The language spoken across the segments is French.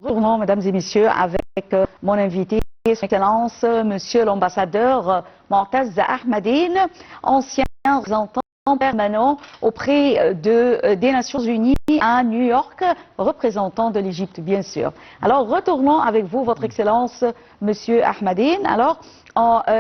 Retournons, mesdames et messieurs, avec mon invité, son Excellence, Monsieur l'ambassadeur Moataz Ahmadine, ancien représentant permanent auprès des Nations Unies à New York, représentant de l'Égypte, bien sûr. Alors, retournons avec vous, Votre Excellence, Monsieur Ahmadine. Alors,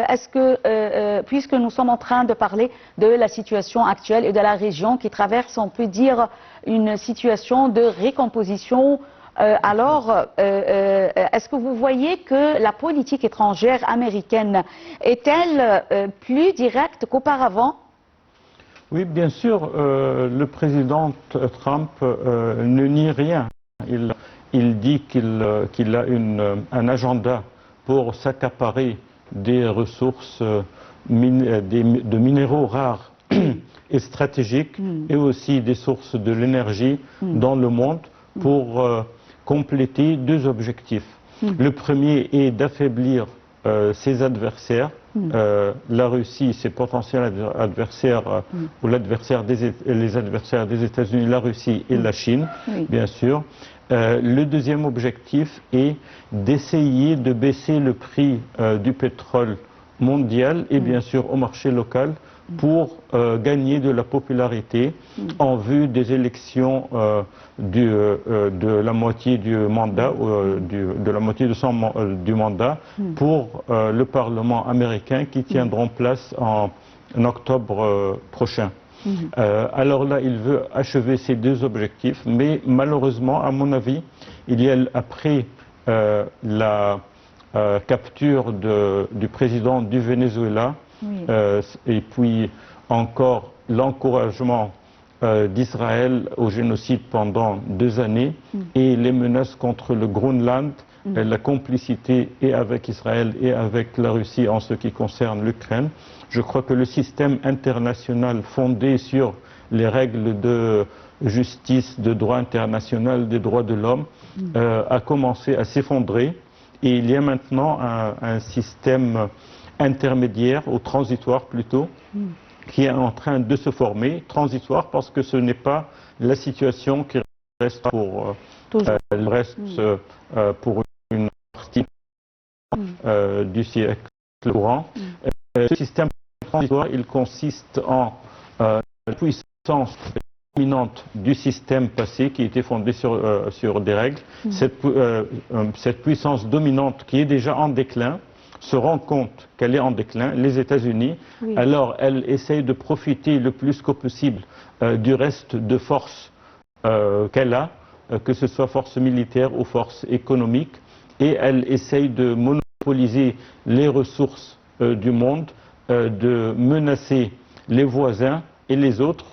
est-ce que, puisque nous sommes en train de parler de la situation actuelle et de la région qui traverse, on peut dire, une situation de récomposition, est-ce que vous voyez que la politique étrangère américaine est-elle plus directe qu'auparavant? Oui, bien sûr, le président Trump ne nie rien. Il dit qu'il a un agenda pour s'accaparer des ressources de minéraux rares et stratégiques et aussi des sources de l'énergie dans le monde pour compléter deux objectifs. Le premier est d'affaiblir ses adversaires, la Russie, ses potentiels adversaires, ou les adversaires des États-Unis, la Russie et la Chine, bien sûr. Le deuxième objectif est d'essayer de baisser le prix du pétrole mondial et bien sûr au marché local pour gagner de la popularité en vue des élections de la moitié du mandat, de la moitié du mandat pour le Parlement américain qui tiendront place en octobre prochain. Alors là, il veut achever ces deux objectifs, mais malheureusement, à mon avis, il y a après la capture du président du Venezuela, et puis encore l'encouragement d'Israël au génocide pendant 2 années et les menaces contre le Groenland, la complicité et avec Israël et avec la Russie en ce qui concerne l'Ukraine. Je crois que le système international fondé sur les règles de justice, de droit international, des droits de l'homme a commencé à s'effondrer et il y a maintenant un système intermédiaire ou transitoire plutôt qui est en train de se former, transitoire parce que ce n'est pas la situation qui reste pour pour une partie du siècle courant. Ce système transitoire, il consiste en la puissance dominante du système passé qui était fondé sur des règles. Cette puissance dominante qui est déjà en déclin se rend compte qu'elle est en déclin, les États-Unis, alors elle essaye de profiter le plus que possible du reste de forces qu'elle a, que ce soit force militaire ou force économique, et elle essaye de monopoliser les ressources du monde, de menacer les voisins et les autres.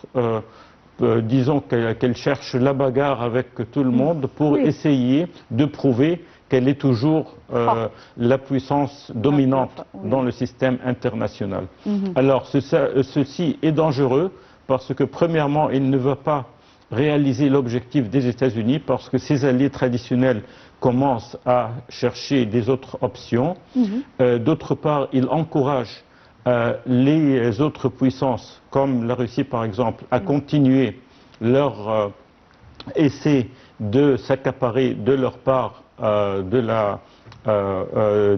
Disons qu'elle cherche la bagarre avec tout le monde pour essayer de prouver qu'elle est toujours la puissance dominante dans le système international. Alors ceci est dangereux parce que premièrement, il ne va pas réaliser l'objectif des États-Unis parce que ses alliés traditionnels commencent à chercher des autres options. D'autre part, il encourage les autres puissances, comme la Russie par exemple, à continuer leur essai de s'accaparer de leur part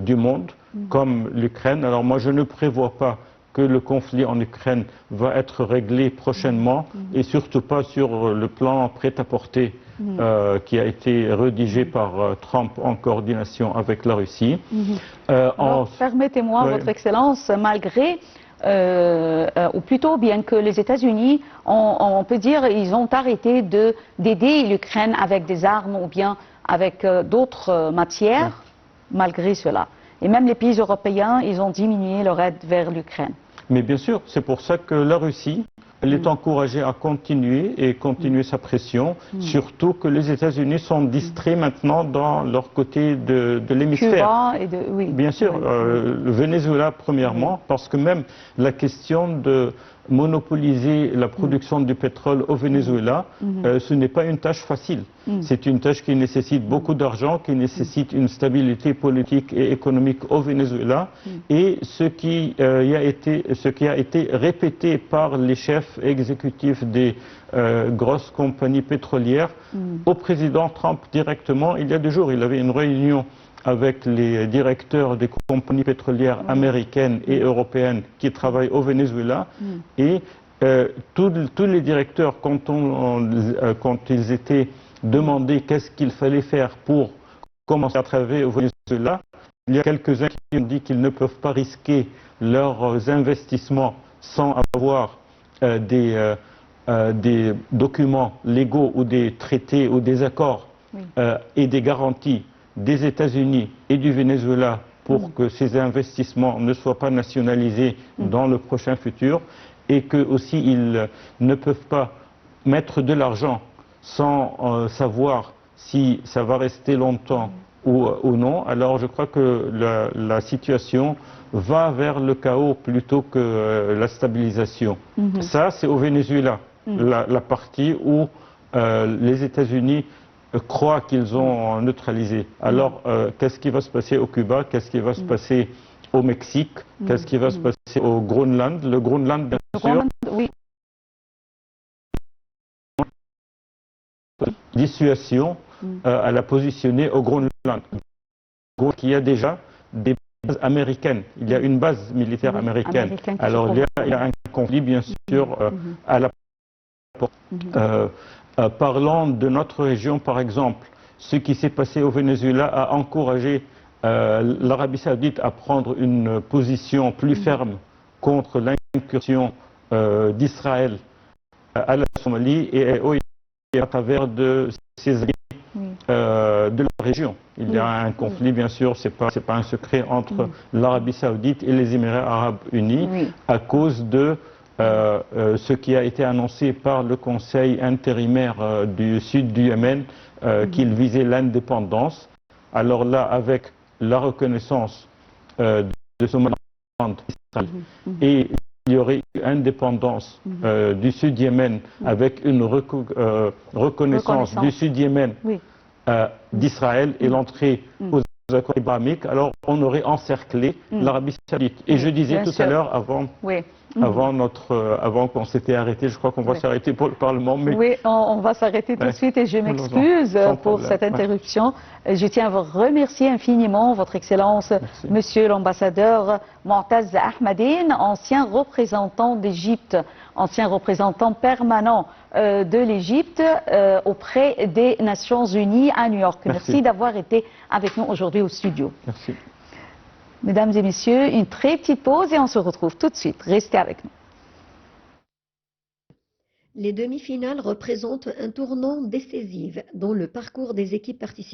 du monde, comme l'Ukraine. Alors moi je ne prévois pas que le conflit en Ukraine va être réglé prochainement et surtout pas sur le plan prêt-à-porter qui a été rédigé par Trump en coordination avec la Russie. Permettez-moi, Votre Excellence, malgré, ou plutôt bien que les États-Unis, on peut dire, ils ont arrêté d'aider l'Ukraine avec des armes ou bien avec d'autres matières, malgré cela. Et même les pays européens, ils ont diminué leur aide vers l'Ukraine. Mais bien sûr, c'est pour ça que la Russie, elle est encouragée à continuer sa pression, surtout que les États-Unis sont distraits maintenant dans leur côté de l'hémisphère. Bien sûr, le Venezuela premièrement, parce que même la question monopoliser la production du pétrole au Venezuela, ce n'est pas une tâche facile. C'est une tâche qui nécessite beaucoup d'argent, qui nécessite une stabilité politique et économique au Venezuela. Et ce qui a été répété par les chefs exécutifs des grosses compagnies pétrolières au président Trump directement, il y a 2 jours, il avait une réunion avec les directeurs des compagnies pétrolières américaines et européennes qui travaillent au Venezuela. Et tous les directeurs, quand ils étaient demandés qu'est-ce qu'il fallait faire pour commencer à travailler au Venezuela, il y a quelques-uns qui ont dit qu'ils ne peuvent pas risquer leurs investissements sans avoir des documents légaux ou des traités ou des accords et des garanties des États-Unis et du Venezuela pour que ces investissements ne soient pas nationalisés dans le prochain futur, et que aussi ils ne peuvent pas mettre de l'argent sans savoir si ça va rester longtemps ou non. Alors je crois que la situation va vers le chaos plutôt que la stabilisation. Ça, c'est au Venezuela, la partie où les États-Unis croient qu'ils ont neutralisé. Alors, qu'est-ce qui va se passer au Cuba? Qu'est-ce qui va se passer au Mexique? Qu'est-ce qui va se passer au Groenland? Le Groenland, bien sûr, dissuasion à la positionner au Groenland. Il y a déjà des bases américaines. Il y a une base militaire américaine. Alors, il y a un conflit, bien sûr, à la porte. Parlant de notre région, par exemple, ce qui s'est passé au Venezuela a encouragé l'Arabie Saoudite à prendre une position plus ferme contre l'incursion d'Israël à la Somalie et à travers de ses alliés de la région. Il y a un conflit, bien sûr, c'est pas un secret, entre l'Arabie Saoudite et les Émirats Arabes Unis à cause de ce qui a été annoncé par le Conseil intérimaire du sud du Yémen, qu'il visait l'indépendance. Alors là, avec la reconnaissance de Somaliland d'Israël, et il y aurait eu indépendance du sud Yémen avec une reconnaissance du sud Yémen d'Israël et l'entrée aux accords abrahamiques, alors on aurait encerclé l'Arabie Saoudite. Et je disais tout à l'heure, avant qu'on s'était arrêté, je crois qu'on va s'arrêter pour le Parlement. Mais... Oui, on va s'arrêter tout de suite et je m'excuse pour cette interruption. Je tiens à vous remercier infiniment, Votre Excellence, Monsieur l'ambassadeur Moataz Ahmadine, ancien représentant d'Égypte, ancien représentant permanent de l'Égypte auprès des Nations Unies à New York. Merci d'avoir été avec nous aujourd'hui au studio. Merci. Mesdames et messieurs, une très petite pause et on se retrouve tout de suite. Restez avec nous. Les demi-finales représentent un tournant décisif dans le parcours des équipes participantes.